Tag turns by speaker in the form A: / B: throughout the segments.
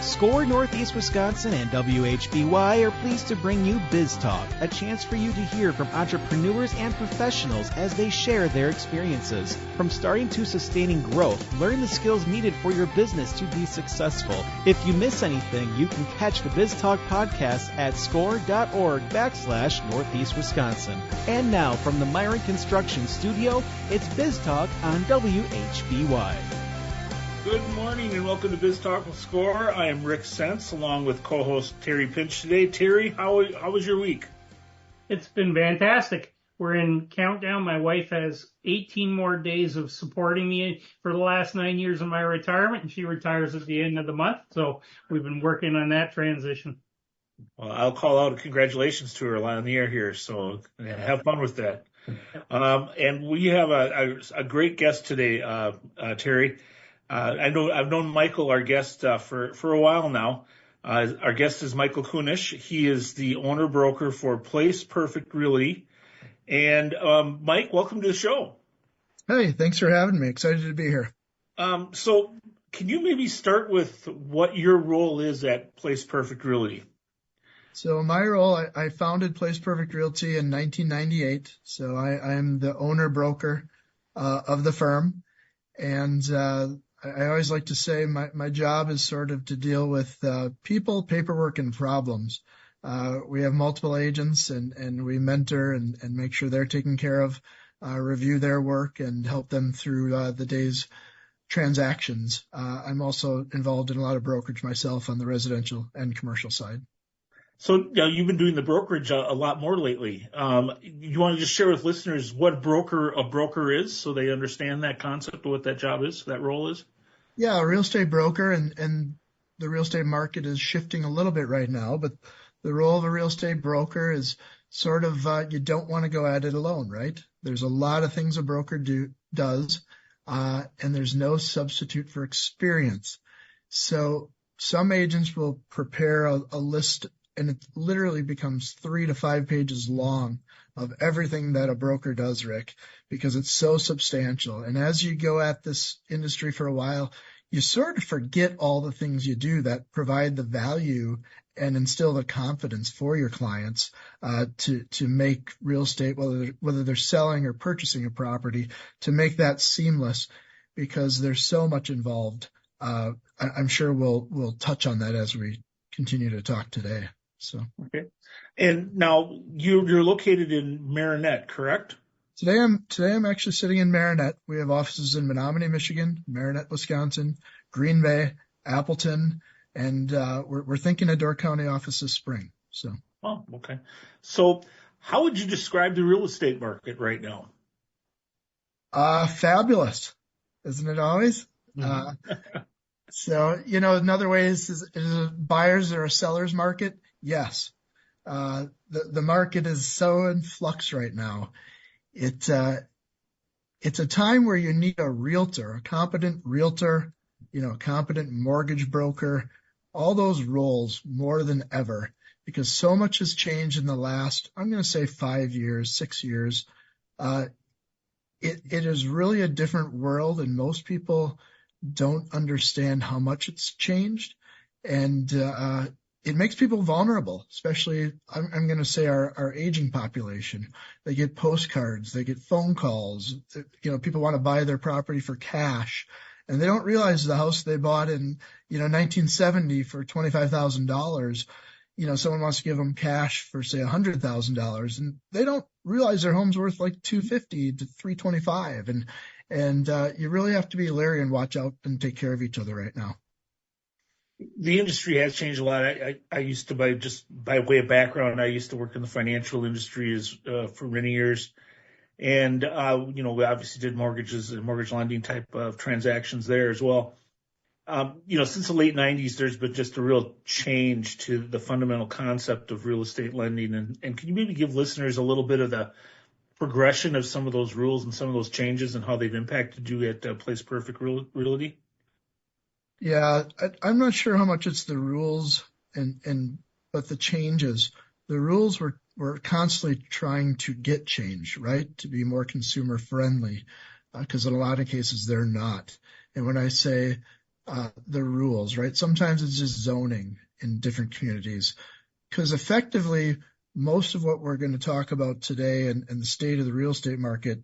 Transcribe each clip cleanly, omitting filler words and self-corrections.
A: SCORE Northeast Wisconsin and WHBY are pleased to bring you Biztalk, a chance for you to hear from entrepreneurs and professionals as they share their experiences. From starting to sustaining growth, learn the skills needed for your business to be successful. If you miss anything, you can catch the Biztalk podcast at score.org/Northeast Wisconsin. And now from the Myron Construction Studio, it's Biztalk on WHBY.
B: Good morning and welcome to Biztalk with SCORE. I am Rick Sense along with co-host Terry Pinch today. Terry, how was your week?
C: It's been fantastic. We're in countdown. My wife has 18 more days of supporting me for the last 9 years of my retirement, and she retires at the end of the month. So we've been working on that transition.
B: Well, I'll call out congratulations to her on the air here. So have fun with that. And we have a great guest today, Terry. I've known Michael, our guest, for a while now. Our guest is Michael Kunesh. He is the owner broker for Place Perfect Realty. And Mike, welcome to the show.
D: Hey, thanks for having me. Excited to be here.
B: So can you maybe start with what your role is at Place Perfect Realty?
D: So my role, I founded Place Perfect Realty in 1998. So I am the owner broker of the firm. And I always like to say my job is sort of to deal with people, paperwork, and problems. We have multiple agents and we mentor and make sure they're taken care of, review their work and help them through the day's transactions. I'm also involved in a lot of brokerage myself on the residential and commercial side.
B: So you've been doing the brokerage a lot more lately. You want to just share with listeners what a broker is so they understand that concept of what that job is, that role is?
D: Yeah, a real estate broker, and the real estate market is shifting a little bit right now, but the role of a real estate broker is sort of you don't want to go at it alone, right? There's a lot of things a broker does, and there's no substitute for experience. So some agents will prepare a list, and it literally becomes 3 to 5 pages long of everything that a broker does, Rick, because it's so substantial. And as you go at this industry for a while, you sort of forget all the things you do that provide the value and instill the confidence for your clients to make real estate, whether they're selling or purchasing a property, to make that seamless, because there's so much involved. I'm sure we'll touch on that as we continue to talk today. So
B: okay, and now you're located in Marinette, correct?
D: Today I'm actually sitting in Marinette. We have offices in Menominee, Michigan, Marinette, Wisconsin, Green Bay, Appleton, and we're thinking a Door County office this spring. So
B: okay. So how would you describe the real estate market right now?
D: Fabulous, isn't it always? Mm-hmm. So, another way is a buyer's or a seller's market? Yes. The market is so in flux right now. It's a time where you need a realtor, a competent realtor, a competent mortgage broker, all those roles more than ever, because so much has changed in the last, I'm going to say 5 years, 6 years. It is really a different world, and most people don't understand how much it's changed, and it makes people vulnerable, especially I'm going to say our aging population. They get postcards, they get phone calls. People want to buy their property for cash, and they don't realize the house they bought in 1970 for $25,000. Someone wants to give them cash for say $100,000, and they don't realize their home's worth like $250 to $325, and you really have to be leery and watch out and take care of each other right now.
B: The industry has changed a lot. I used to, by way of background, I used to work in the financial industry for many years. And, we obviously did mortgages and mortgage lending type of transactions there as well. Since the late 90s, there's been just a real change to the fundamental concept of real estate lending. And can you maybe give listeners a little bit of the progression of some of those rules and some of those changes and how they've impacted you at Place Perfect Realty?
D: Yeah, I'm not sure how much it's the rules but the changes. The rules we're constantly trying to get changed, right? To be more consumer friendly, because in a lot of cases they're not. And when I say the rules, rules, right? Sometimes it's just zoning in different communities, because effectively most of what we're going to talk about today and the state of the real estate market,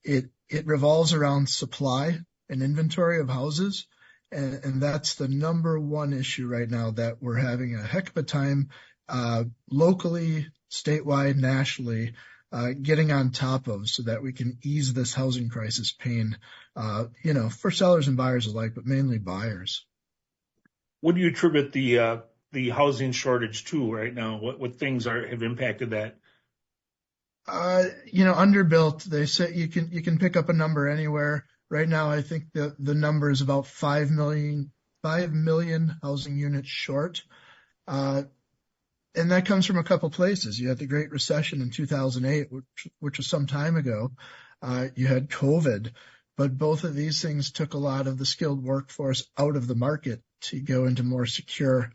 D: it revolves around supply and inventory of houses. And that's the number one issue right now that we're having a heck of a time, locally, statewide, nationally, getting on top of, so that we can ease this housing crisis pain, for sellers and buyers alike, but mainly buyers.
B: What do you attribute the housing shortage to right now? What things have impacted that?
D: Underbuilt. They say you can pick up a number anywhere. Right now, I think the number is about 5 million housing units short. And that comes from a couple places. You had the Great Recession in 2008, which was some time ago. You had COVID, but both of these things took a lot of the skilled workforce out of the market to go into more secure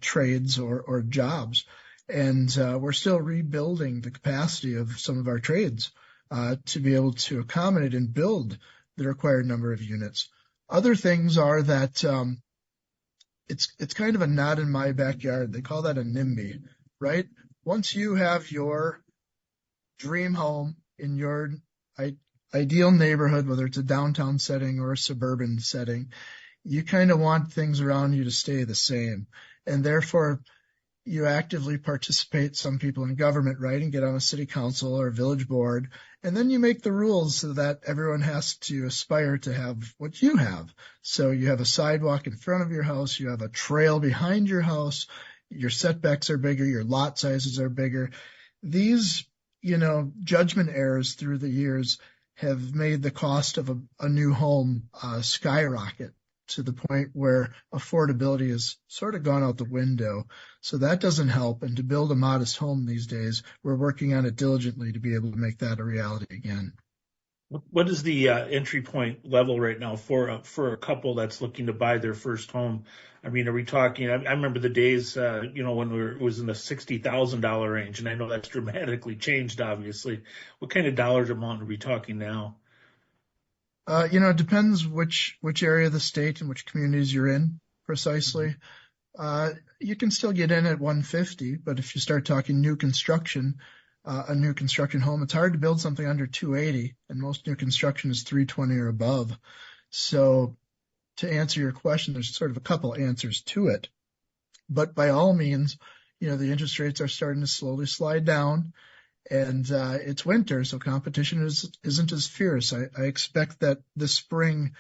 D: trades or jobs. And we're still rebuilding the capacity of some of our trades to be able to accommodate and build the required number of units. Other things are that it's kind of a not in my backyard. They call that a NIMBY, right? Once you have your dream home in your ideal neighborhood, whether it's a downtown setting or a suburban setting, you kind of want things around you to stay the same. And therefore, you actively participate, some people in government, right, and get on a city council or village board, and then you make the rules so that everyone has to aspire to have what you have. So you have a sidewalk in front of your house, you have a trail behind your house, your setbacks are bigger, your lot sizes are bigger. These, judgment errors through the years have made the cost of a new home skyrocket, to the point where affordability has sort of gone out the window. So that doesn't help. And to build a modest home these days, we're working on it diligently to be able to make that a reality again.
B: What is the entry point level right now for a couple that's looking to buy their first home? I mean, are we talking? I remember the days, when it was in the $60,000 range, and I know that's dramatically changed, obviously. What kind of dollars amount are we talking now?
D: It depends which area of the state and which communities you're in precisely. You can still get in at 150, but if you start talking new construction, a new construction home, it's hard to build something under 280, and most new construction is 320 or above. So to answer your question, there's sort of a couple answers to it. But by all means, the interest rates are starting to slowly slide down. And it's winter, so competition isn't as fierce. I expect that this spring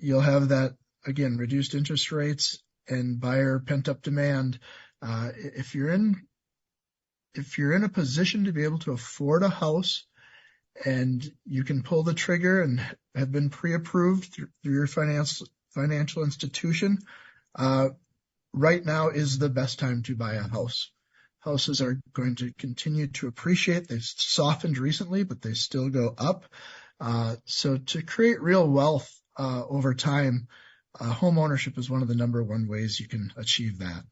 D: you'll have that, again, reduced interest rates and buyer pent-up demand. If you're in a position to be able to afford a house and you can pull the trigger and have been pre-approved through your financial institution, right now is the best time to buy a house. Houses are going to continue to appreciate. They've softened recently, but they still go up. So to create real wealth over time, home ownership is one of the number one ways you can achieve that.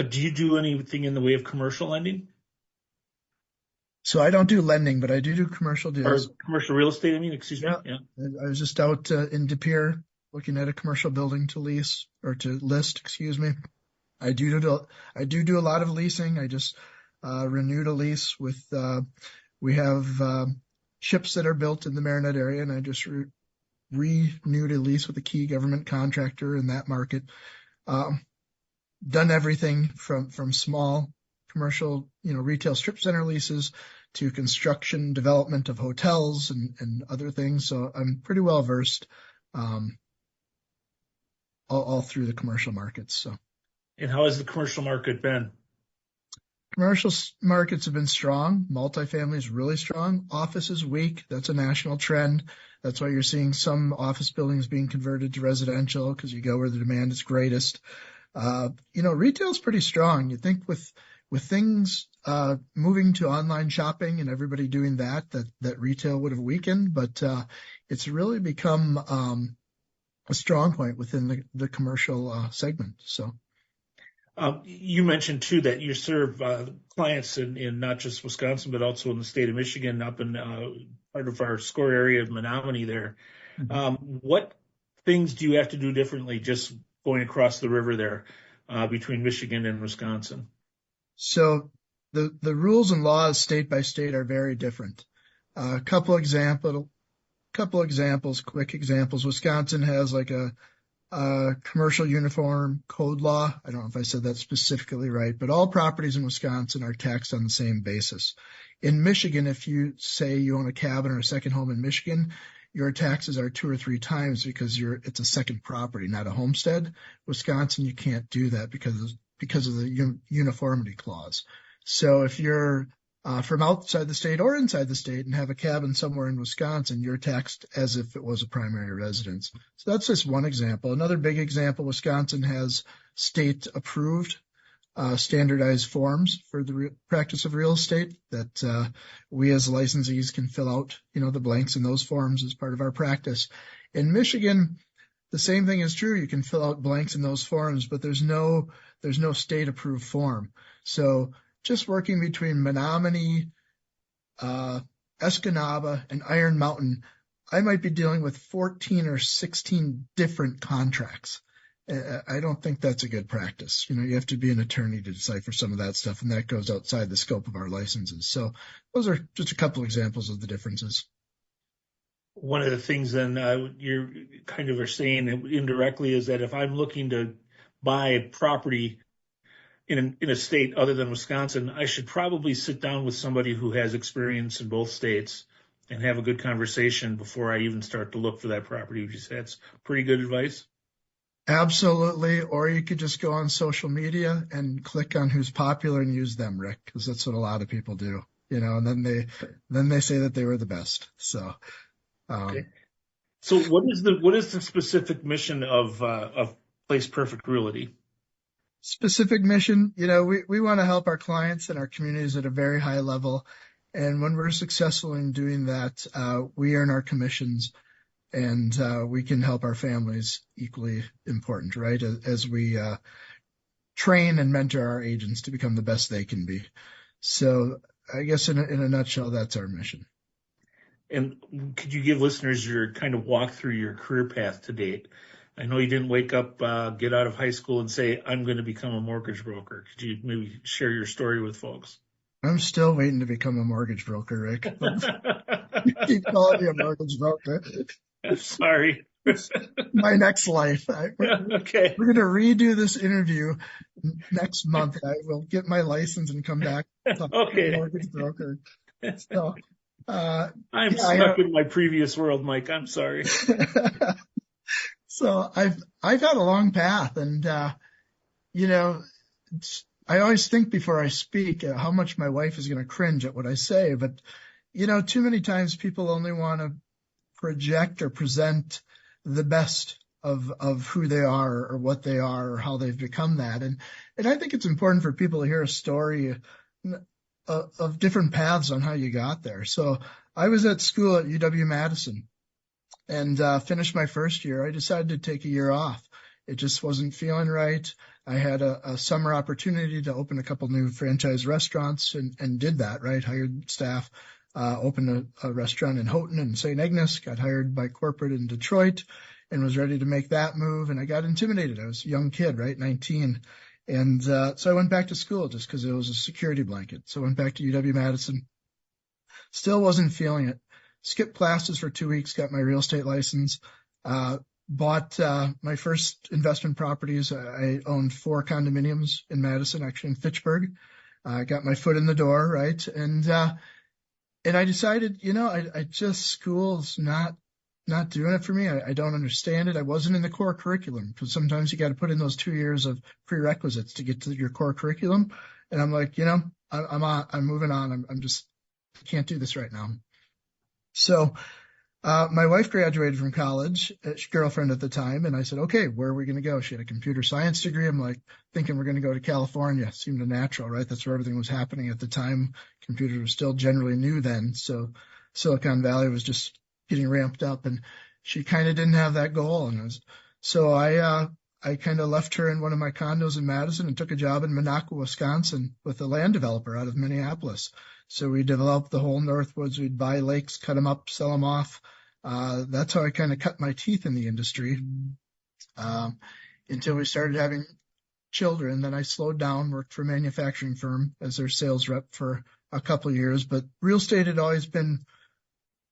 B: Do you do anything in the way of commercial lending?
D: So I don't do lending, but I do commercial deals.
B: Or commercial real estate, excuse me. Yeah.
D: I was just out in De Pere looking at a commercial building to lease or to list, excuse me. I do a lot of leasing. I just renewed a lease with, we have ships that are built in the Marinette area, and I just renewed a lease with a key government contractor in that market. Done everything from small commercial, retail strip center leases to construction development of hotels and other things. So I'm pretty well versed all through the commercial markets. So.
B: And how has the commercial market been?
D: Commercial markets have been strong. Multifamily is really strong. Office is weak. That's a national trend. That's why you're seeing some office buildings being converted to residential, because you go where the demand is greatest. Retail is pretty strong. You think with things moving to online shopping and everybody doing that retail would have weakened, but it's really become a strong point within the commercial segment. So.
B: You mentioned too that you serve clients in not just Wisconsin, but also in the state of Michigan, up in part of our SCORE area of Menominee there. Mm-hmm. What things do you have to do differently just going across the river there between Michigan and Wisconsin?
D: So the rules and laws state by state are very different. A couple examples, quick examples. Wisconsin has like a commercial uniform code law. I don't know if I said that specifically right, but all properties in Wisconsin are taxed on the same basis. In Michigan, if you say you own a cabin or a second home in Michigan, your taxes are 2 or 3 times because it's a second property, not a homestead. Wisconsin, you can't do that because of the uniformity clause. So if you're from outside the state or inside the state and have a cabin somewhere in Wisconsin, you're taxed as if it was a primary residence. So that's just one example. Another big example, Wisconsin has state approved standardized forms for the practice of real estate that we as licensees can fill out, the blanks in those forms as part of our practice. In Michigan, the same thing is true. You can fill out blanks in those forms, but there's no state approved form. So just working between Menominee, Escanaba, and Iron Mountain, I might be dealing with 14 or 16 different contracts. I don't think that's a good practice. You have to be an attorney to decipher some of that stuff, and that goes outside the scope of our licenses. So those are just a couple examples of the differences.
B: One of the things then you kind of are saying indirectly is that if I'm looking to buy a property in a state other than Wisconsin, I should probably sit down with somebody who has experience in both states and have a good conversation before I even start to look for that property. Would you say that's pretty good advice?
D: Absolutely. Or you could just go on social media and click on who's popular and use them, Rick, because that's what a lot of people do, and then they say that they were the best. So,
B: okay. So what is the specific mission of Place Perfect Realty?
D: Specific mission, we want to help our clients and our communities at a very high level. And when we're successful in doing that, we earn our commissions. And we can help our families, equally important, right, as we train and mentor our agents to become the best they can be. So I guess in a nutshell, that's our mission.
B: And could you give listeners your kind of walk through your career path to date? I know you didn't wake up, get out of high school and say, I'm going to become a mortgage broker. Could you maybe share your story with folks?
D: I'm still waiting to become a mortgage broker, Rick. You keep calling me a mortgage broker.
B: I'm sorry.
D: My next life.
B: Okay.
D: We're going to redo this interview next month. I will get my license and come back.
B: Okay.
D: Mortgage broker. So,
B: I'm stuck in my previous world, Mike. I'm sorry.
D: So I've had a long path, and I always think before I speak how much my wife is going to cringe at what I say, but too many times people only want to project or present the best of who they are or what they are or how they've become that. And I think it's important for people to hear a story of different paths on how you got there. So I was at school at UW-Madison and finished my first year. I decided to take a year off. It just wasn't feeling right. I had a summer opportunity to open a couple new franchise restaurants and did that, right? Hired staff. Opened a restaurant in Houghton and St. Agnes, got hired by corporate in Detroit and was ready to make that move. And I got intimidated. I was a young kid, right? 19. And so I went back to school just because it was a security blanket. So I went back to UW-Madison. Still wasn't feeling it. Skipped classes for 2 weeks, got my real estate license, bought my first investment properties. I owned 4 condominiums in Madison, actually in Fitchburg. Got my foot in the door, right? And I decided, I just, school's not doing it for me. I don't understand it. I wasn't in the core curriculum because sometimes you got to put in those 2 years of prerequisites to get to your core curriculum. And I'm like, I'm moving on. I can't do this right now. So, my wife graduated from college, girlfriend at the time. And I said, okay, where are we going to go? She had a computer science degree. I'm like thinking we're going to go to California. Seemed a natural, right? That's where everything was happening at the time. Computers were still generally new then. So Silicon Valley was just getting ramped up and she kind of didn't have that goal. And so I kind of left her in one of my condos in Madison and took a job in Minocqua, Wisconsin with a land developer out of Minneapolis. So we developed the whole Northwoods. We'd buy lakes, cut them up, sell them off. That's how I kind of cut my teeth in the industry, until we started having children. Then I slowed down, worked for a manufacturing firm as their sales rep for a couple of years. But real estate had always been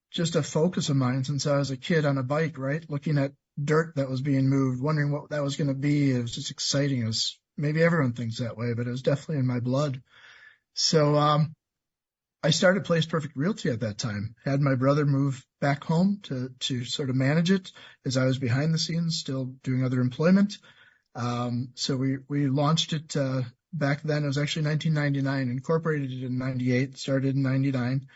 D: just a focus of mine since I was a kid on a bike, right? Looking at dirt that was being moved, wondering what that was going to be. It was just exciting. It was, maybe everyone thinks that way, but it was definitely in my blood. So, I started Place Perfect Realty at that time. Had my brother move back home to sort of manage it as I was behind the scenes, still doing other employment. So we launched it, back then. It was actually 1999, incorporated it in 98, started in 99,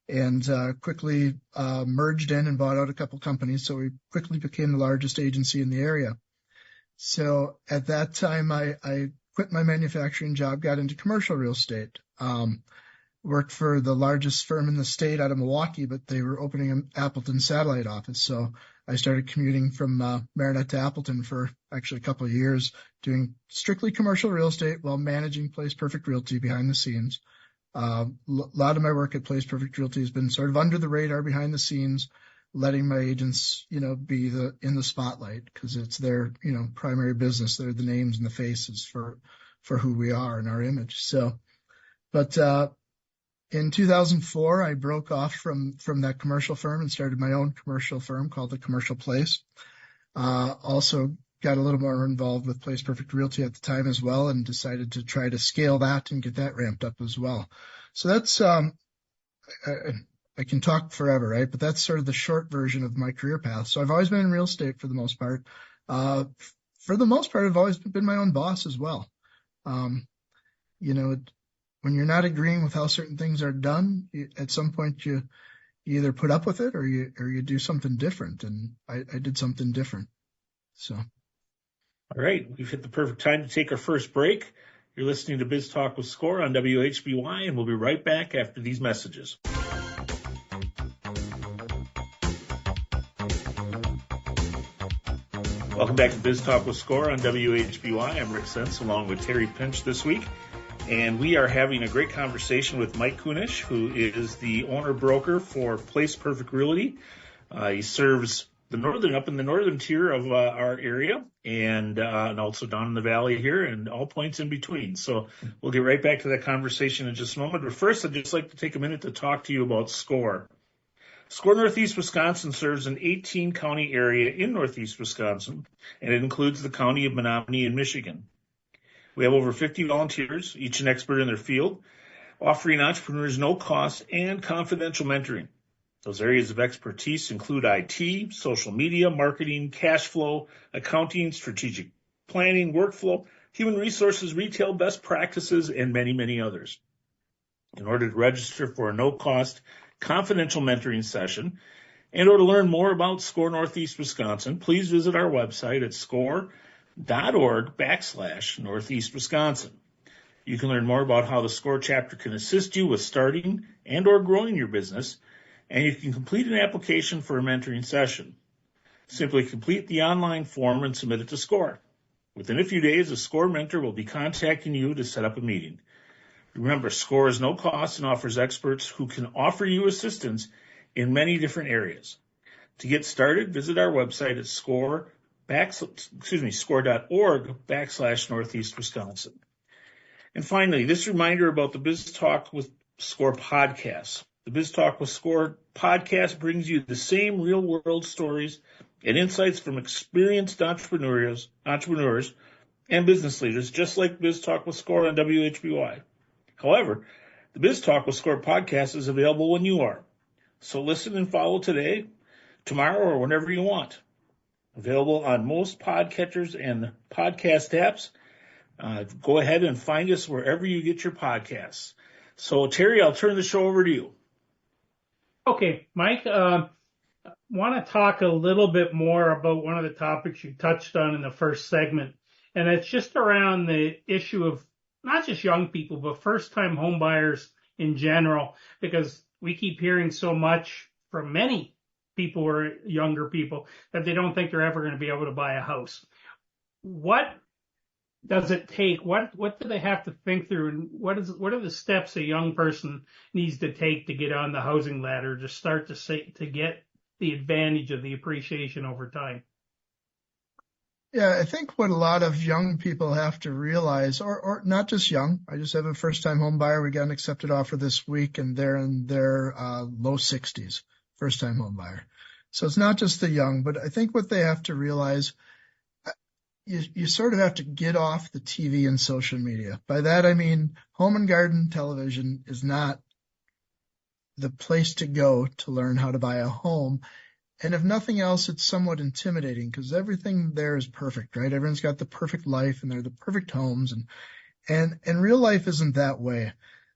D: and, quickly, merged in and bought out a couple companies. So we quickly became the largest agency in the area. So at that time, I quit my manufacturing job, got into commercial real estate. Worked for the largest firm in the state out of Milwaukee, but they were opening an Appleton satellite office. So I started commuting from Marinette to Appleton for actually a couple of years, doing strictly commercial real estate while managing Place Perfect Realty behind the scenes. A lot of my work at Place Perfect Realty has been sort of under the radar, behind the scenes, letting my agents, be in the spotlight, because it's their, primary business. They're the names and the faces for who we are and our image. So, but in 2004, I broke off from that commercial firm and started my own commercial firm called The Commercial Place. Also got a little more involved with Place Perfect Realty at the time as well, and decided to try to scale that and get that ramped up as well. So that's, I can talk forever, right? But that's sort of the short version of my career path. So I've always been in real estate for the most part. For the most part, I've always been my own boss as well. When you're not agreeing with how certain things are done, at some point you either put up with it or you do something different. And I did something different. So.
B: All right. We've hit the perfect time to take our first break. You're listening to Biz Talk with Score on WHBY, and we'll be right back after these messages. Welcome back to Biz Talk with Score on WHBY. I'm Rick Sense along with Terry Pinch this week. And we are having a great conversation with Mike Kunesh, who is the owner broker for Place Perfect Realty. He serves up in the northern tier of our area, and also down in the valley here, and all points in between. So we'll get right back to that conversation in just a moment. But first, I'd just like to take a minute to talk to you about SCORE. SCORE Northeast Wisconsin serves an 18-county area in Northeast Wisconsin, and it includes the county of Menominee in Michigan. We have over 50 volunteers, each an expert in their field, offering entrepreneurs no cost and confidential mentoring. Those areas of expertise include IT, social media, marketing, cash flow, accounting, strategic planning, workflow, human resources, retail best practices, and many, many others. In order to register for a no-cost confidential mentoring session and or to learn more about SCORE Northeast Wisconsin, please visit our website at score.org/Northeast Wisconsin. You can learn more about how the SCORE chapter can assist you with starting and or growing your business, and you can complete an application for a mentoring session. Simply complete the online form and submit it to SCORE. Within a few days, a SCORE mentor will be contacting you to set up a meeting. Remember, SCORE is no cost and offers experts who can offer you assistance in many different areas. To get started, visit our website at score.org/Northeast Wisconsin. And finally, this reminder about the Biz Talk with SCORE podcast. The Biz Talk with SCORE podcast brings you the same real-world stories and insights from experienced entrepreneurs and business leaders, just like Biz Talk with SCORE on WHBY. However, the Biz Talk with SCORE podcast is available when you are. So listen and follow today, tomorrow, or whenever you want. Available on most podcatchers and podcast apps. Go ahead and find us wherever you get your podcasts. So, Terry, I'll turn the show over to you.
C: Okay, Mike, want to talk a little bit more about one of the topics you touched on in the first segment, and it's just around the issue of not just young people, but first-time home buyers in general, because we keep hearing so much from many people who are younger people that they don't think they're ever going to be able to buy a house. What does it take? What do they have to think through? And what are the steps a young person needs to take to get on the housing ladder, to start to get the advantage of the appreciation over time.
D: Yeah, I think what a lot of young people have to realize, or not just young, I just have a first-time home buyer. We got an accepted offer this week, and they're in their low 60s, first-time home buyer. So it's not just the young, but I think what they have to realize, you sort of have to get off the TV and social media. By that, I mean home and garden television is not the place to go to learn how to buy a home. And if nothing else, it's somewhat intimidating because everything there is perfect, right? Everyone's got the perfect life and they're the perfect homes. And real life isn't that way.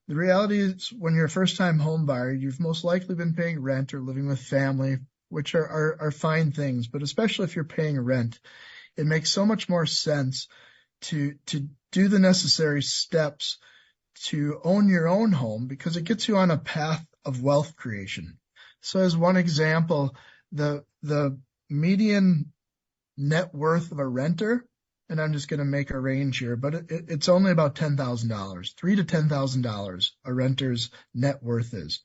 D: The reality is when you're a first-time home buyer, you've most likely been paying rent or living with family, which are fine things. But especially if you're paying rent, it makes so much more sense to do the necessary steps to own your own home because it gets you on a path of wealth creation. So as one example, the median net worth of a renter, and I'm just going to make a range here, but it's only about $10,000, $3,000 to $10,000 a renter's net worth is.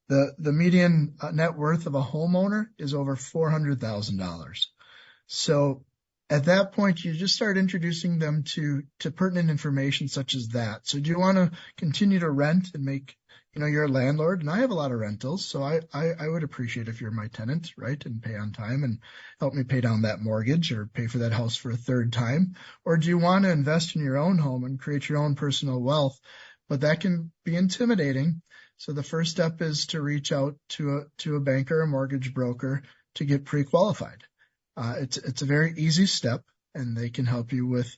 D: The median net worth of a homeowner is over $400,000. So at that point, you just start introducing them to pertinent information such as that. So do you want to continue to rent and make, you're a landlord, and I have a lot of rentals, so I would appreciate if you're my tenant, right, and pay on time and help me pay down that mortgage or pay for that house for a third time? Or do you want to invest in your own home and create your own personal wealth? But that can be intimidating. So the first step is to reach out to a banker or a mortgage broker to get pre-qualified. It's a very easy step, and they can help you with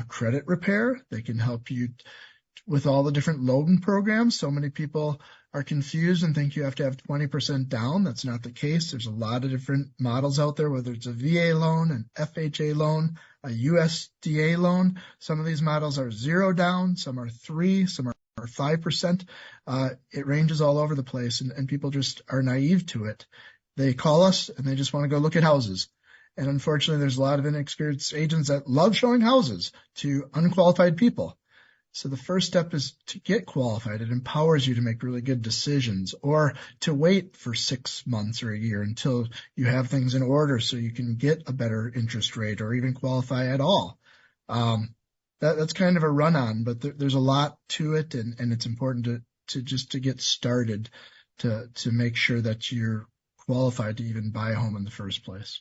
D: credit repair. They can help you with all the different loan programs. So many people are confused and think you have to have 20% down. That's not the case. There's a lot of different models out there, whether it's a VA loan, an FHA loan, a USDA loan. Some of these models are 0 down, some are 3, some are 5%. It ranges all over the place, and people just are naive to it. They call us and they just want to go look at houses. And unfortunately, there's a lot of inexperienced agents that love showing houses to unqualified people. So the first step is to get qualified. It empowers you to make really good decisions, or to wait for 6 months or a year until you have things in order so you can get a better interest rate or even qualify at all. That's kind of a run-on, but there's a lot to it, and it's important to just to get started to make sure that you're qualified to even buy a home in the first place.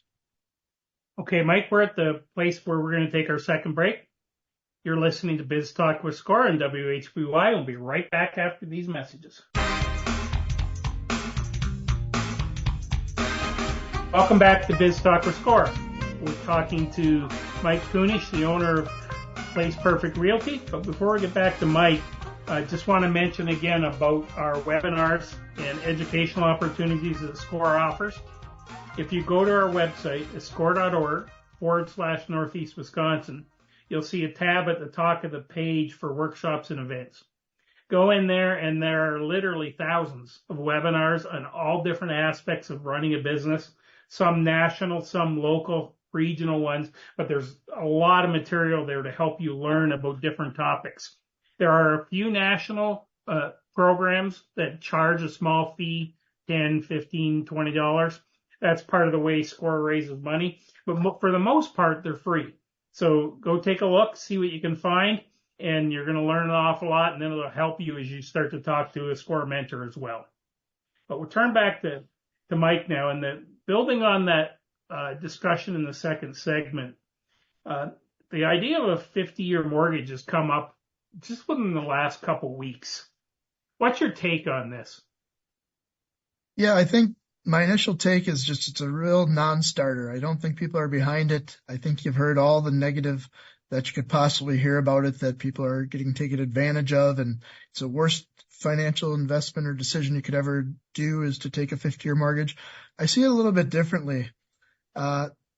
C: Okay, Mike, we're at the place where we're going to take our second break. You're listening to Biztalk with Score on WHBY. We'll be right back after these messages. Welcome back to Biztalk with Score. We're talking to Mike Kunesh, the owner of Place Perfect Realty. But before we get back to Mike, I just want to mention again about our webinars and educational opportunities that Score offers. If you go to our website, score.org/Northeast Wisconsin, you'll see a tab at the top of the page for workshops and events. Go in there, and there are literally thousands of webinars on all different aspects of running a business, some national, some local, regional ones, but there's a lot of material there to help you learn about different topics. There are a few national programs that charge a small fee, $10, $15, $20. That's part of the way Score raises money. But for the most part, they're free. So go take a look, see what you can find, and you're going to learn an awful lot, and then it'll help you as you start to talk to a Score mentor as well. But we'll turn back to Mike now, and building on that discussion in the second segment, the idea of a 50-year mortgage has come up just within the last couple weeks. What's your take on this?
D: Yeah, I think my initial take is just it's a real non-starter. I don't think people are behind it. I think you've heard all the negative that you could possibly hear about it, that people are getting taken advantage of, and it's the worst financial investment or decision you could ever do is to take a 50-year mortgage. I see it a little bit differently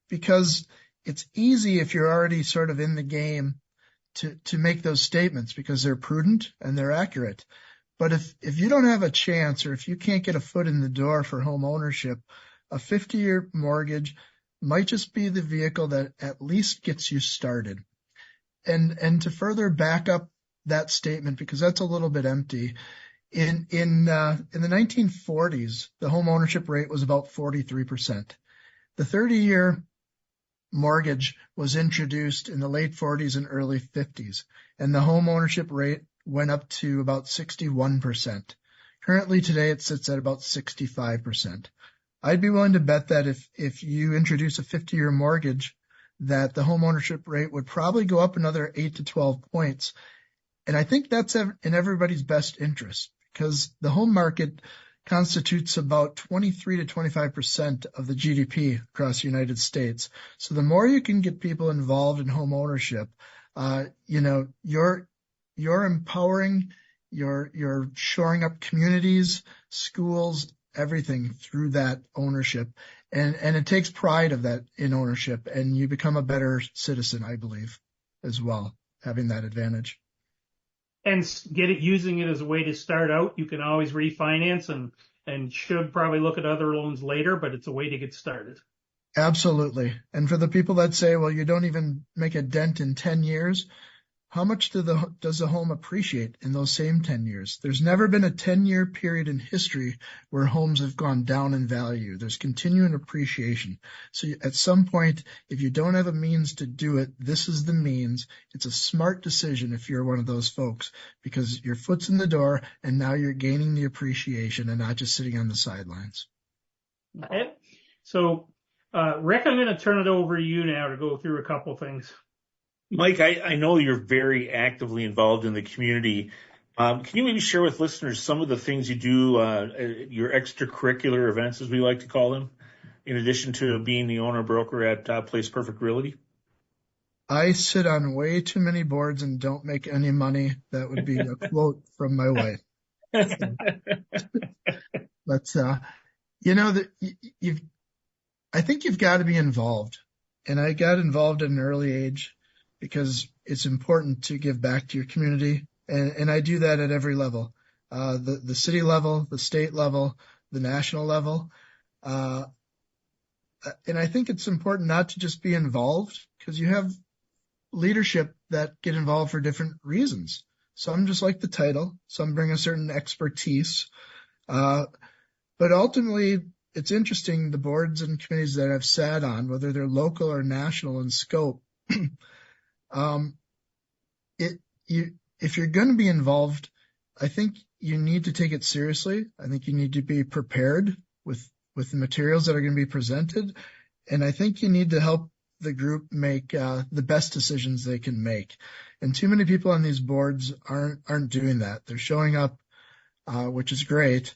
D: because it's easy if you're already sort of in the game to make those statements because they're prudent and they're accurate. But if you don't have a chance, or if you can't get a foot in the door for home ownership, a 50-year mortgage might just be the vehicle that at least gets you started. And to further back up that statement, because that's a little bit empty, In the 1940s, the home ownership rate was about 43%. The 30-year mortgage was introduced in the late 40s and early 50s, and the home ownership rate went up to about 61%. Currently today it sits at about 65%. I'd be willing to bet that if you introduce a 50-year mortgage, that the home ownership rate would probably go up another 8 to 12 points. And I think that's in everybody's best interest, because the home market constitutes about 23 to 25% of the GDP across the United States. So the more you can get people involved in home ownership, you're empowering, you're shoring up communities, schools, everything through that ownership. And it takes pride of that in ownership, and you become a better citizen, I believe, as well, having that advantage.
C: And using it as a way to start out. You can always refinance and should probably look at other loans later, but it's a way to get started.
D: Absolutely. And for the people that say, well, you don't even make a dent in 10 years, how much does the home appreciate in those same 10 years? There's never been a 10-year period in history where homes have gone down in value. There's continuing appreciation. So at some point, if you don't have a means to do it, this is the means. It's a smart decision if you're one of those folks, because your foot's in the door and now you're gaining the appreciation and not just sitting on the sidelines.
C: Okay. So, Rick, I'm going to turn it over to you now to go through a couple things.
B: Mike, I know you're very actively involved in the community. Can you maybe share with listeners some of the things you do, your extracurricular events, as we like to call them, in addition to being the owner broker at Place Perfect Realty?
D: I sit on way too many boards and don't make any money. That would be a quote from my wife. But I think you've got to be involved, and I got involved at an early age, because it's important to give back to your community. And I do that at every level, the city level, the state level, the national level. And I think it's important not to just be involved, because you have leadership that get involved for different reasons. Some just like the title, some bring a certain expertise. But ultimately, it's interesting, the boards and committees that I've sat on, whether they're local or national in scope, if you're going to be involved, I think you need to take it seriously. I think you need to be prepared with the materials that are going to be presented. And I think you need to help the group make the best decisions they can make. And too many people on these boards aren't doing that. They're showing up, which is great,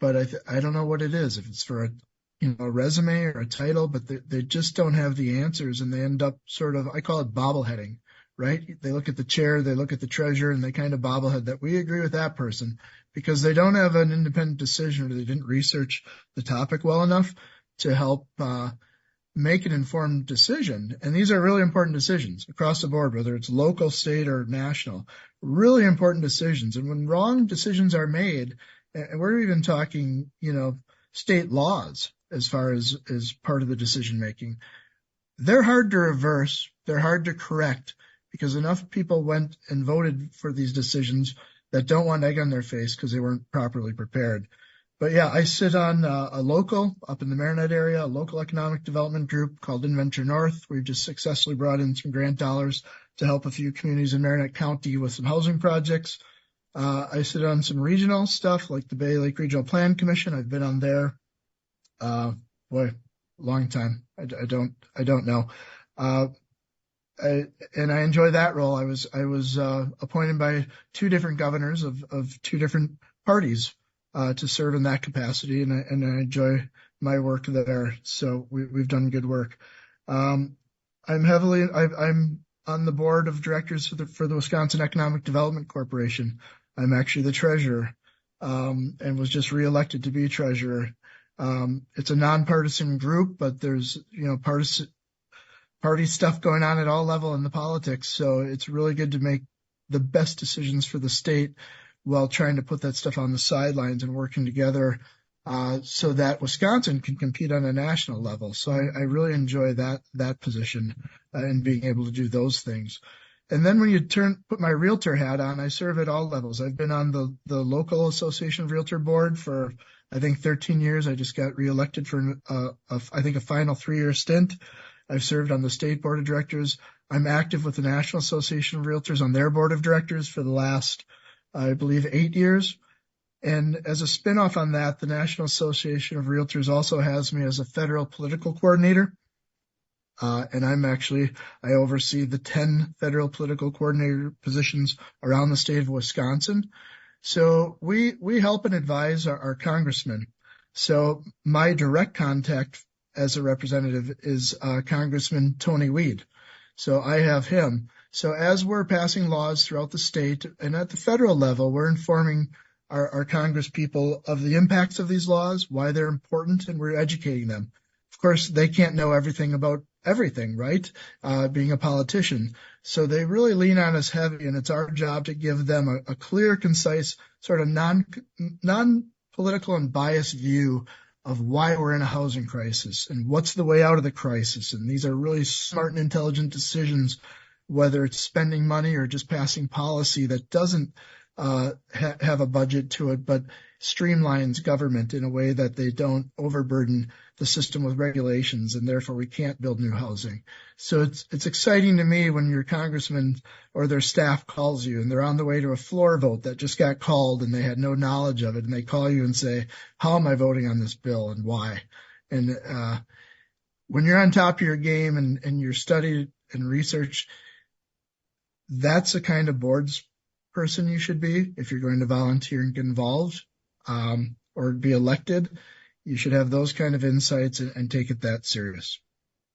D: but I don't know what it is. If it's for a resume or a title, but they just don't have the answers, and they end up sort of, I call it bobbleheading, right? They look at the chair, they look at the treasurer, and they kind of bobblehead that we agree with that person, because they don't have an independent decision, or they didn't research the topic well enough to help make an informed decision. And these are really important decisions across the board, whether it's local, state, or national, really important decisions. And when wrong decisions are made, and we're even talking, state laws, as far as part of the decision making, they're hard to reverse. They're hard to correct, because enough people went and voted for these decisions that don't want egg on their face because they weren't properly prepared. But yeah, I sit on a local up in the Marinette area, a local economic development group called Inventure North. We've just successfully brought in some grant dollars to help a few communities in Marinette County with some housing projects. I sit on some regional stuff like the Bay Lake Regional Plan Commission. I've been on there. Long time. I don't know. And I enjoy that role. I was appointed by two different governors of two different parties to serve in that capacity, and I enjoy my work there. So we've done good work. I'm on the board of directors for the Wisconsin Economic Development Corporation. I'm actually the treasurer, and was just reelected to be treasurer. It's a nonpartisan group, but there's, party stuff going on at all levels in the politics. So it's really good to make the best decisions for the state while trying to put that stuff on the sidelines and working together, so that Wisconsin can compete on a national level. So I really enjoy that position, and being able to do those things. And then when you put my realtor hat on, I serve at all levels. I've been on the local association of realtor board for, I think, 13 years. I just got reelected for, I think, a final 3-year stint. I've served on the state board of directors. I'm active with the National Association of Realtors on their board of directors for the last, I believe, 8 years. And as a spinoff on that, the National Association of Realtors also has me as a federal political coordinator. And I oversee the 10 federal political coordinator positions around the state of Wisconsin. So we help and advise our congressmen. So my direct contact as a representative is Congressman Tony Weed. So I have him. So as we're passing laws throughout the state and at the federal level, we're informing our Congress people of the impacts of these laws, why they're important, and we're educating them. Of course, they can't know everything about everything, right? Being a politician. So they really lean on us heavy, and it's our job to give them a clear, concise, sort of non-political and biased view of why we're in a housing crisis and what's the way out of the crisis. And these are really smart and intelligent decisions, whether it's spending money or just passing policy that doesn't have a budget to it, but streamlines government in a way that they don't overburden the system with regulations, and therefore we can't build new housing. So it's exciting to me when your congressman or their staff calls you and they're on the way to a floor vote that just got called and they had no knowledge of it, and they call you and say, how am I voting on this bill and why? And when you're on top of your game and you're studied and research, that's the kind of boards person you should be if you're going to volunteer and get involved or be elected. You should have those kind of insights and take it that serious.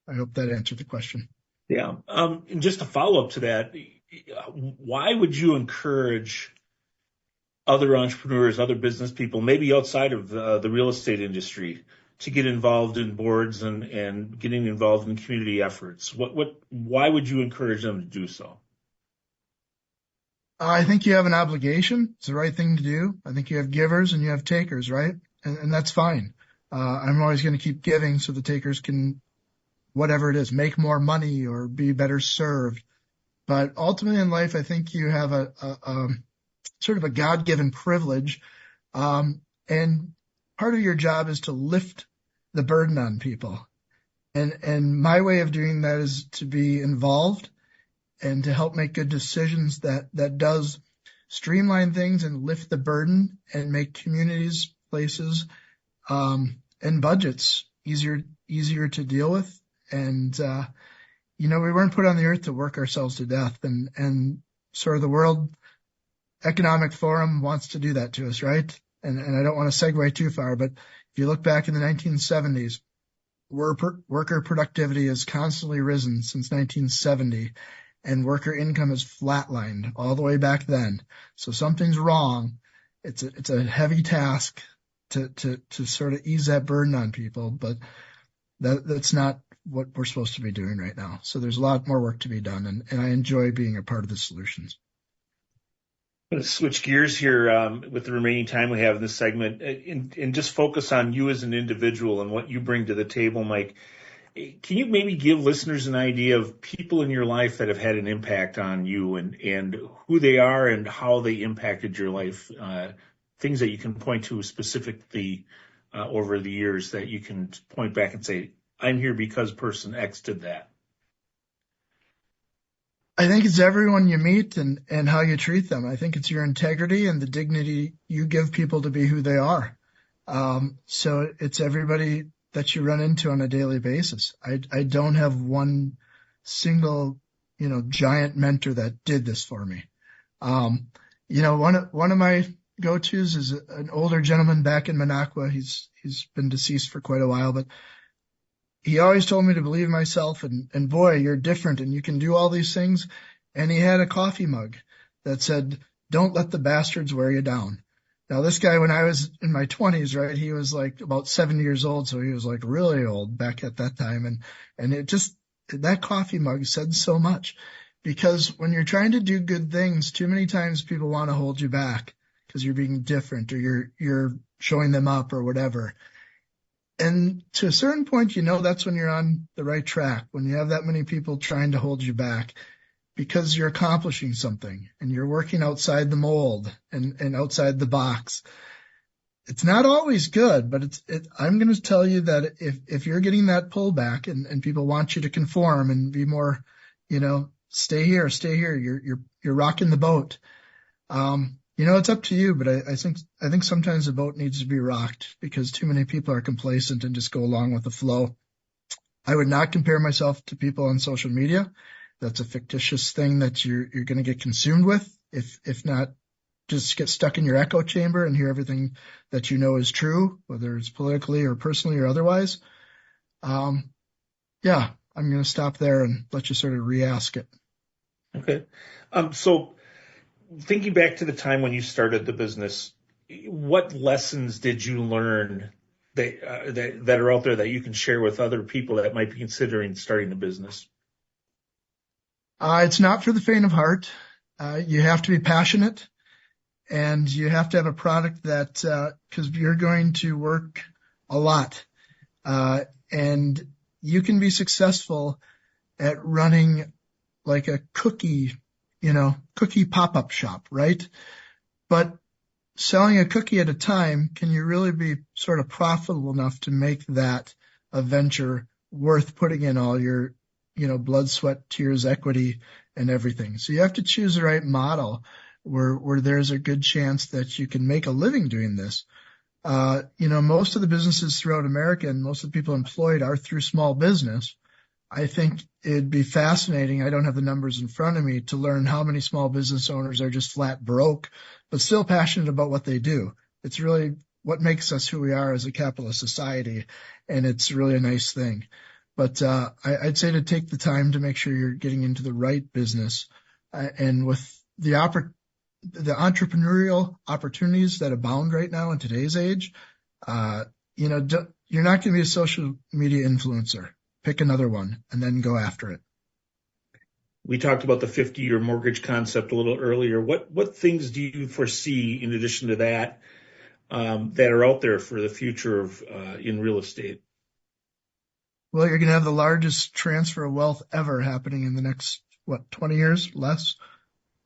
D: I hope that answered the question.
B: Yeah. And just a follow up to that, why would you encourage other entrepreneurs, other business people, maybe outside of the real estate industry, to get involved in boards and getting involved in community efforts? Why would you encourage them to do so?
D: I think you have an obligation. It's the right thing to do. I think you have givers and you have takers, right? And that's fine. I'm always going to keep giving so the takers can, whatever it is, make more money or be better served. But ultimately in life, I think you have a sort of a God-given privilege. And part of your job is to lift the burden on people. And my way of doing that is to be involved and to help make good decisions that does streamline things and lift the burden and make communities, places, and budgets easier to deal with. And, we weren't put on the earth to work ourselves to death, and sort of the World Economic Forum wants to do that to us, right? And I don't want to segue too far, but if you look back in the 1970s, worker productivity has constantly risen since 1970. And worker income is flatlined all the way back then. So something's wrong. It's a heavy task to sort of ease that burden on people, but that's not what we're supposed to be doing right now. So there's a lot more work to be done, and I enjoy being a part of the solutions.
B: I'm going to switch gears here with the remaining time we have in this segment and just focus on you as an individual and what you bring to the table, Mike. Can you maybe give listeners an idea of people in your life that have had an impact on you and who they are and how they impacted your life, things that you can point to specifically over the years that you can point back and say, I'm here because person X did that?
D: I think it's everyone you meet and how you treat them. I think it's your integrity and the dignity you give people to be who they are. So it's everybody that you run into on a daily basis. I don't have one single, giant mentor that did this for me. One of my go-tos is an older gentleman back in Minocqua. He's been deceased for quite a while, but he always told me to believe in myself and boy, you're different and you can do all these things. And he had a coffee mug that said, don't let the bastards wear you down. Now, this guy, when I was in my 20s, right, he was like about 70 years old. So he was like really old back at that time. And it just, that coffee mug said so much, because when you're trying to do good things, too many times people want to hold you back because you're being different or you're showing them up or whatever. And to a certain point, that's when you're on the right track, when you have that many people trying to hold you back, because you're accomplishing something and you're working outside the mold and outside the box. It's not always good, but I'm going to tell you that if you're getting that pullback and people want you to conform and be more, stay here, you're rocking the boat. It's up to you, but I think sometimes the boat needs to be rocked because too many people are complacent and just go along with the flow. I would not compare myself to people on social media. That's a fictitious thing that you're going to get consumed with. If not, just get stuck in your echo chamber and hear everything that you know is true, whether it's politically or personally or otherwise. I'm going to stop there and let you sort of re-ask it.
B: Okay. So thinking back to the time when you started the business, what lessons did you learn that are out there that you can share with other people that might be considering starting a business?
D: It's not for the faint of heart. You have to be passionate. And you have to have a product that, because you're going to work a lot, and you can be successful at running like a cookie pop-up shop, right? But selling a cookie at a time, can you really be sort of profitable enough to make that a venture worth putting in all your, blood, sweat, tears, equity, and everything? So you have to choose the right model where there's a good chance that you can make a living doing this. Most of the businesses throughout America and most of the people employed are through small business. I think it'd be fascinating. I don't have the numbers in front of me to learn how many small business owners are just flat broke, but still passionate about what they do. It's really what makes us who we are as a capitalist society. And it's really a nice thing. But, I'd say to take the time to make sure you're getting into the right business, and with the entrepreneurial opportunities that abound right now in today's age, you're not going to be a social media influencer. Pick another one and then go after it.
B: We talked about the 50-year mortgage concept a little earlier. What things do you foresee in addition to that that are out there for the future of in real estate?
D: Well, you're going to have the largest transfer of wealth ever happening in the next, 20 years, less,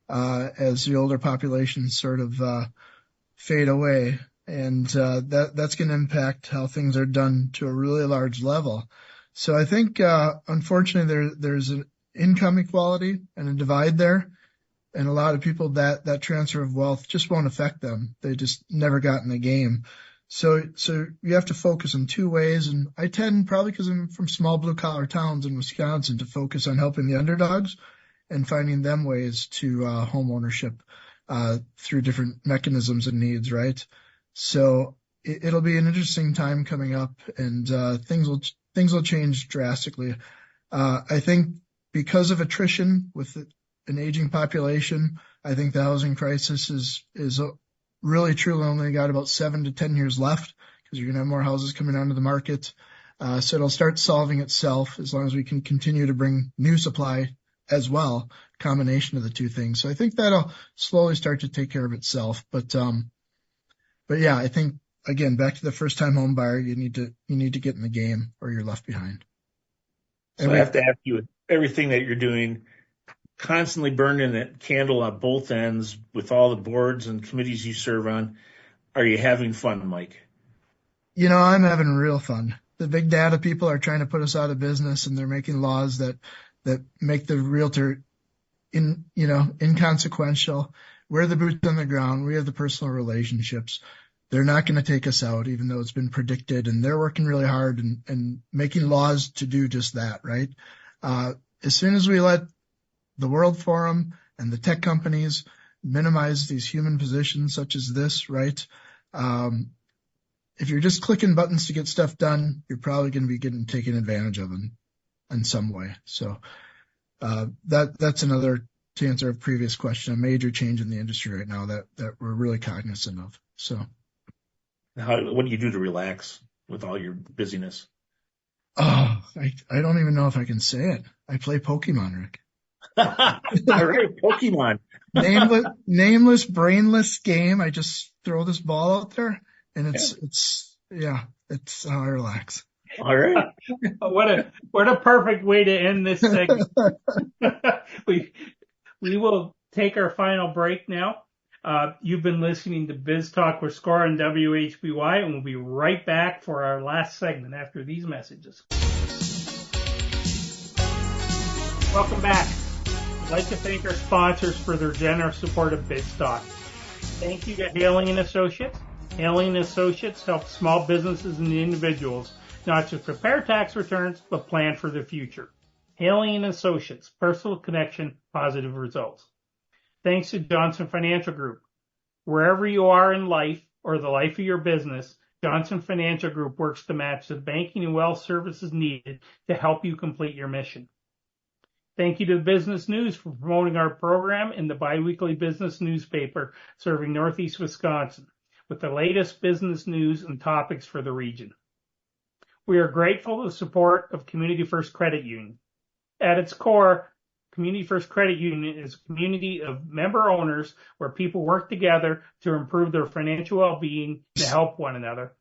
D: as the older populations sort of fade away. And that's going to impact how things are done to a really large level. So I think, unfortunately, there's an income equality and a divide there. And a lot of people that transfer of wealth just won't affect them. They just never got in the game. So you have to focus in two ways. And I tend, probably because I'm from small blue collar towns in Wisconsin, to focus on helping the underdogs and finding them ways to home ownership through different mechanisms and needs, right? So it'll be an interesting time coming up, and things will change drastically. I think because of attrition with an aging population, I think the housing crisis is really truly only got about 7 to 10 years left, because you're going to have more houses coming onto the market. So it'll start solving itself as long as we can continue to bring new supply as well, combination of the two things. So I think that'll slowly start to take care of itself. But yeah, I think, again, back to the first time home buyer, you need to get in the game or you're left behind.
B: So I have to ask you, everything that you're doing, constantly burning that candle on both ends with all the boards and committees you serve on, are you having fun, Mike?
D: I'm having real fun. The big data people are trying to put us out of business, and they're making laws that make the realtor inconsequential. We're the boots on the ground. We have the personal relationships. They're not going to take us out, even though it's been predicted, and they're working really hard and making laws to do just that, right? As soon as we let the World Forum and the tech companies minimize these human positions such as this, right? If you're just clicking buttons to get stuff done, you're probably going to be getting taken advantage of in some way. So that's another, to answer a previous question, a major change in the industry right now that we're really cognizant of. So,
B: what do you do to relax with all your busyness?
D: Oh, I don't even know if I can say it. I play Pokemon, Rick.
B: All right, Pokemon.
D: Nameless, brainless game. I just throw this ball out there, and it's how I relax.
B: All right.
C: What a perfect way to end this segment. We will take our final break now. You've been listening to Biz Talk with Score on WHBY, and we'll be right back for our last segment after these messages. Welcome back. I'd like to thank our sponsors for their generous support of Biztalk. Thank you to Hailing & Associates. Hailing & Associates helps small businesses and individuals not just prepare tax returns, but plan for the future. Hailing & Associates, personal connection, positive results. Thanks to Johnson Financial Group. Wherever you are in life or the life of your business, Johnson Financial Group works to match the banking and wealth services needed to help you complete your mission. Thank you to the Business News for promoting our program in the biweekly business newspaper serving Northeast Wisconsin with the latest business news and topics for the region. We are grateful to the support of Community First Credit Union. At its core, Community First Credit Union is a community of member owners where people work together to improve their financial well-being to help one another.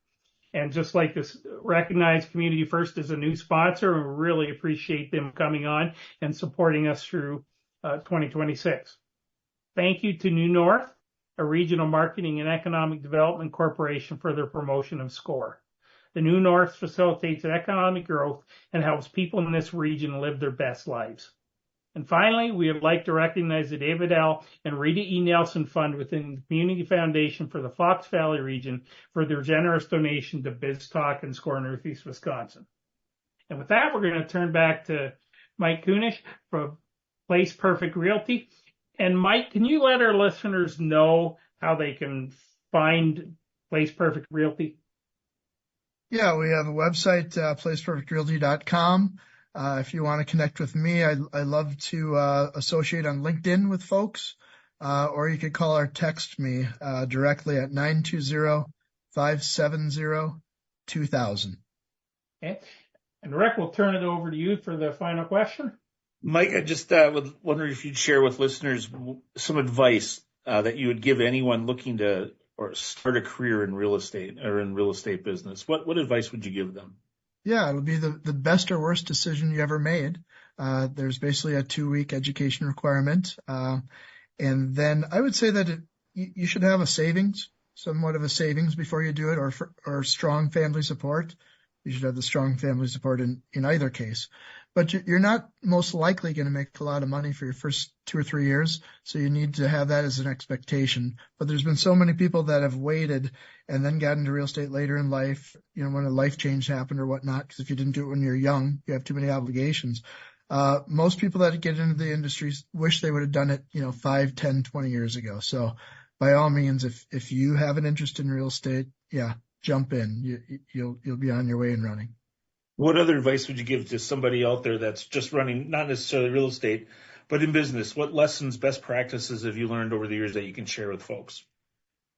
C: And just like this, recognize Community First as a new sponsor, and we really appreciate them coming on and supporting us through 2026. Thank you to New North, a regional marketing and economic development corporation, for their promotion of SCORE. The New North facilitates economic growth and helps people in this region live their best lives. And finally, we would like to recognize the David L. and Rita E. Nelson Fund within the Community Foundation for the Fox Valley region for their generous donation to Biztalk and Score Northeast Wisconsin. And with that, we're going to turn back to Mike Kunesh from Place Perfect Realty. And Mike, can you let our listeners know how they can find Place Perfect Realty?
D: Yeah, we have a website, placeperfectrealty.com. If you want to connect with me, I love to associate on LinkedIn with folks, or you could call or text me directly at 920-570-2000.
C: Okay. And Rick, we'll turn it over to you for the final question.
B: Mike, I just would wonder if you'd share with listeners some advice that you would give anyone looking to or start a career in real estate or in real estate business. What advice would you give them?
D: Yeah, it'll be the best or worst decision you ever made. There's basically a 2-week education requirement. And then I would say that you should have a savings, somewhat of a savings before you do it, or strong family support. You should have the strong family support in either case. But you're not most likely going to make a lot of money for your first 2 or 3 years, so you need to have that as an expectation. But there's been so many people that have waited and then got into real estate later in life, when a life change happened or whatnot, because if you didn't do it when you're young, you have too many obligations. Most people that get into the industry wish they would have done it, 5, 10, 20 years ago. So by all means, if you have an interest in real estate, yeah, jump in. You'll be on your way and running.
B: What other advice would you give to somebody out there that's just running, not necessarily real estate, but in business? What lessons, best practices have you learned over the years that you can share with folks?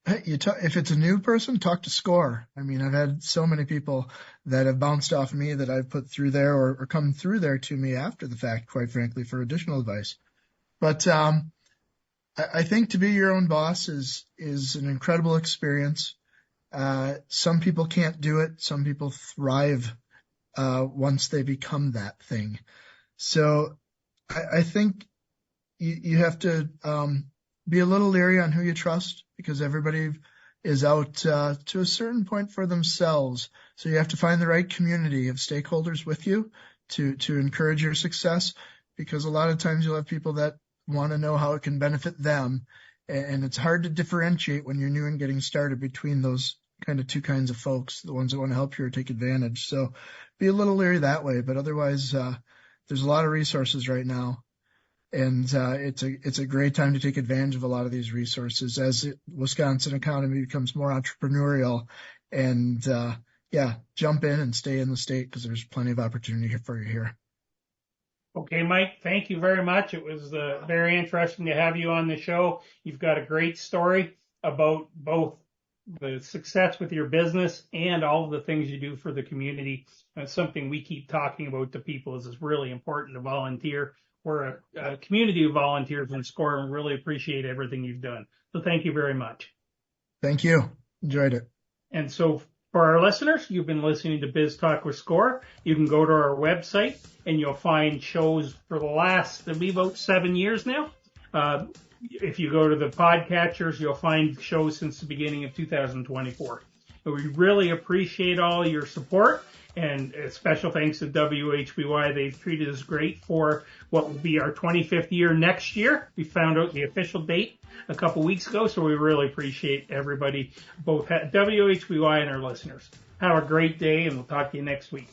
D: If it's a new person, talk to SCORE. I mean, I've had so many people that have bounced off me that I've put through there or come through there to me after the fact, quite frankly, for additional advice. But I think to be your own boss is an incredible experience. Some people can't do it. Some people thrive once they become that thing. So I think you have to be a little leery on who you trust, because everybody is out to a certain point for themselves. So you have to find the right community of stakeholders with you to encourage your success, because a lot of times you'll have people that want to know how it can benefit them. And it's hard to differentiate when you're new and getting started between those kind of two kinds of folks, the ones that want to help you or take advantage. So be a little leery that way, but otherwise, there's a lot of resources right now. And it's a great time to take advantage of a lot of these resources as the Wisconsin economy becomes more entrepreneurial. And jump in and stay in the state, because there's plenty of opportunity for you here.
C: Okay, Mike, thank you very much. It was very interesting to have you on the show. You've got a great story about both the success with your business and all of the things you do for the community. That's something we keep talking about to people, is it's really important to volunteer. We're a community of volunteers in SCORE, and really appreciate everything you've done. So thank you very much.
D: Thank you. Enjoyed it.
C: And so for our listeners, you've been listening to Biz Talk with SCORE. You can go to our website and you'll find shows for the last, it'll be about 7 years now. If you go to the podcatchers, you'll find shows since the beginning of 2024. We really appreciate all your support, and a special thanks to WHBY. They've treated us great for what will be our 25th year next year. We found out the official date a couple weeks ago, so we really appreciate everybody, both at WHBY and our listeners. Have a great day, and we'll talk to you next week.